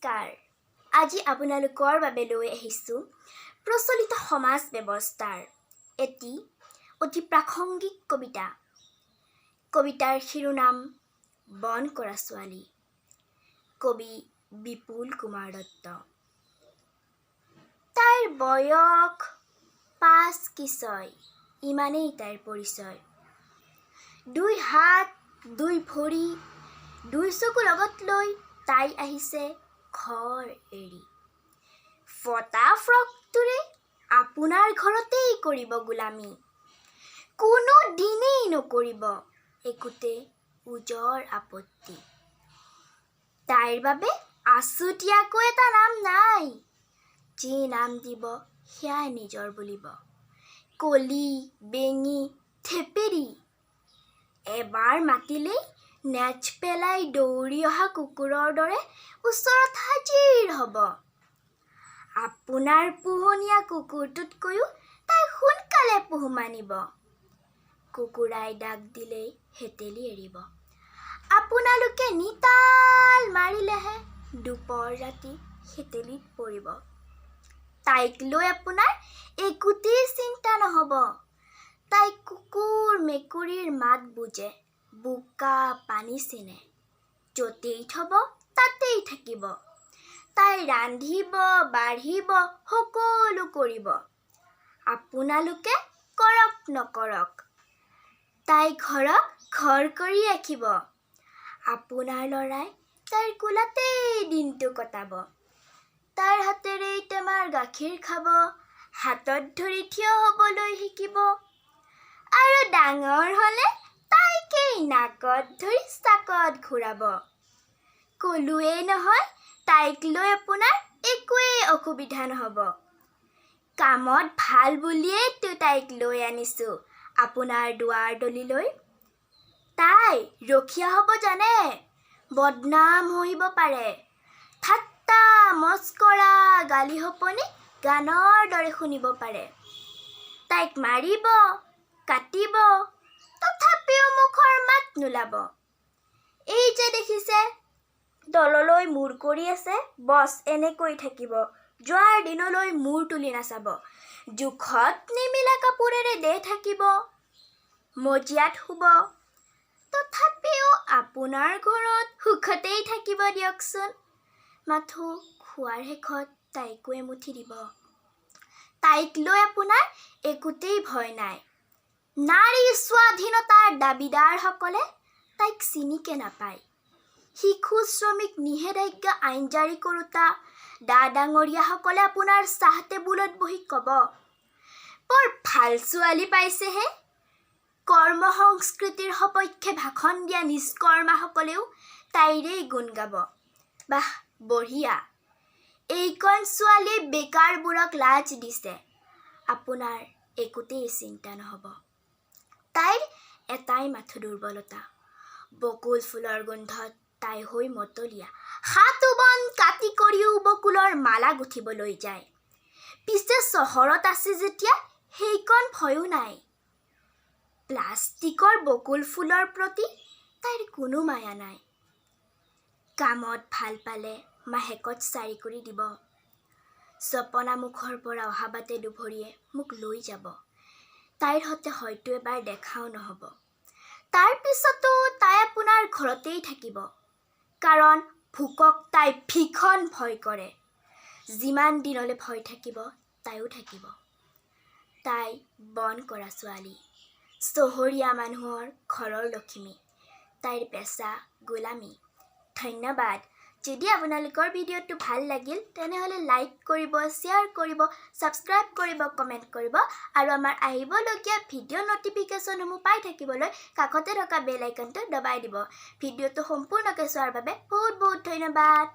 নমস্কাৰ। আজি আপোনালোকৰ বাবে লৈ আহিছোঁ প্ৰচলিত সমাজ ব্যৱস্থাৰ এটি অতি প্ৰাসংগিক কবিতা। কবিতাৰ শিৰোনাম বন কৰা ছোৱালী। কবি বিপুল কুমাৰ দত্ত। তাইৰ বয়স 5 কি 6, ইমানেই তাইৰ পৰিচয়। 2 হাত 2 ভৰি 2 চকু লগত লৈ তাই আহিছে ঘৰ এৰি। ফটা ফ্ৰকটোৰে আপোনাৰ ঘৰতেই কৰিব গোলামী। কোনো দিনেই নকৰিব একোতে ওজৰ আপত্তি। তাইৰ বাবে আছুতীয়াকৈ এটা নাম নাই, যি নাম দিব সেয়াই নিজৰ বুলিব। কলি বেঙি থেপেৰি এবাৰ মাতিলেই নেচ পেলাই দৌৰি অহা কুকুৰৰ দৰে ওচৰত হাজিৰ হ'ব। আপোনাৰ পোহনীয়া কুকুৰটোতকৈও তাই সোনকালে পোহ মানিব। কুকুৰাই ডাক দিলেই হেতেলি এৰিব। আপোনালোকে নিতাল মাৰিলেহে দুপৰ ৰাতি হেতেলিত পৰিব। তাইক লৈ আপোনাৰ একোতেই চিন্তা নহ'ব। তাই কুকুৰ মেকুৰীৰ মাত বুজে, বোকা পানী চিনে। য'তেই থ'ব তাতেই থাকিব। তাই ৰান্ধিব বাঢ়িব সকলো কৰিব। আপোনালোকে কৰক নকৰক, তাই ঘৰক ঘৰ কৰি ৰাখিব। আপোনাৰ ল'ৰাই তাইৰ কোলাতেই দিনটো কটাব। তাইৰ হাতেৰেই টেমাৰ গাখীৰ খাব, হাতত ধৰি থিয় হ'বলৈ শিকিব। আৰু ডাঙৰ হ'লে তাইকেই নাকত ধৰি চাকত ঘূৰাব। ক'লোৱেই নহয়, তাইক লৈ আপোনাৰ একোৱেই অসুবিধা নহ'ব। কামত ভাল বুলিয়েইতো তাইক লৈ আনিছোঁ আপোনাৰ দুৱাৰ দলিলৈ। তাই ৰখীয়া হ'ব জানে, বদনাম হৈব পাৰে। ঠাট্টা মস্কৰা গালি শপনি গানৰ দৰে শুনিব পাৰে। তাইক মাৰিব কাটিব, তথাপিও মুখৰ মাত নোলাব। এই যে দেখিছে, তললৈ মূৰ কৰি আছে, বছ এনেকৈ থাকিব। যোৱাৰ দিনলৈ মূৰ তুলি নাচাব। জোখত নিমিলা কাপোৰেৰে দেহ থাকিব, মজিয়াত শুব। তথাপিও আপোনাৰ ঘৰত সুখতেই থাকিব দিয়কচোন। মাথো খোৱাৰ শেষত তাইকো এমুঠি দিব। তাইক লৈ আপোনাৰ একোতেই ভয় নাই। নাৰী স্বাধীনতাৰ দাবীদাৰসকলে তাইক চিনিকে নাপায়। শিশু শ্ৰমিক নিষেধাজ্ঞা আইন জাৰি কৰোঁতা ডাঙৰীয়াসকলে আপোনাৰ চাহ টেবুলত বহি ক'ব, বৰ ভাল ছোৱালী পাইছেহে। কৰ্ম সংস্কৃতিৰ সপক্ষে ভাষণ দিয়া নিষ্কৰ্মাসকলেও তাইৰেই গুণ গাব। বাহ বঢ়িয়া, এইকণ ছোৱালী বেকাৰবোৰক লাজ দিছে। আপোনাৰ একোতেই চিন্তা নহ'ব। তাইৰ এটাই মাথো দুৰ্বলতা, বকুল ফুলৰ গোন্ধত তাই হৈ মতলীয়া। হাত বন কাটি কৰিও বকুলৰ মালা গুঠিবলৈ যায়। পিছে চহৰত আছে যেতিয়া সেইকণ ভয়ো নাই। প্লাষ্টিকৰ বকুল ফুলৰ প্ৰতি তাইৰ কোনো মায়া নাই। কামত ভাল পালে মাহেকত 4 কৰি দিব। জপনা মুখৰ পৰা অহা বাটে দুভৰিয়ে মোক লৈ যাব। তাইৰ সতে হয়তো এবাৰ দেখাও নহ'ব। তাৰ পিছতো তাই আপোনাৰ ঘৰতেই থাকিব। কাৰণ ভোকক তাই ভীষণ ভয় কৰে। যিমান দিনলৈ ভয় থাকিব তাইও থাকিব। তাই বন কৰা ছোৱালী, চহৰীয়া মানুহৰ ঘৰৰ লখিমী। তাইৰ পেচা গোলামী। ধন্যবাদ। যদি আপোনালোকৰ ভিডিঅ'টো ভাল লাগিল তেনেহ'লে লাইক কৰিব, শ্বেয়াৰ কৰিব, ছাবস্ক্ৰাইব কৰিব, কমেণ্ট কৰিব আৰু আমাৰ আহিবলগীয়া ভিডিঅ' ন'টিফিকেশ্যনসমূহ পাই থাকিবলৈ কাষতে থকা বেল আইকনটো দবাই দিব। ভিডিঅ'টো সম্পূৰ্ণকৈ চোৱাৰ বাবে বহুত বহুত ধন্যবাদ।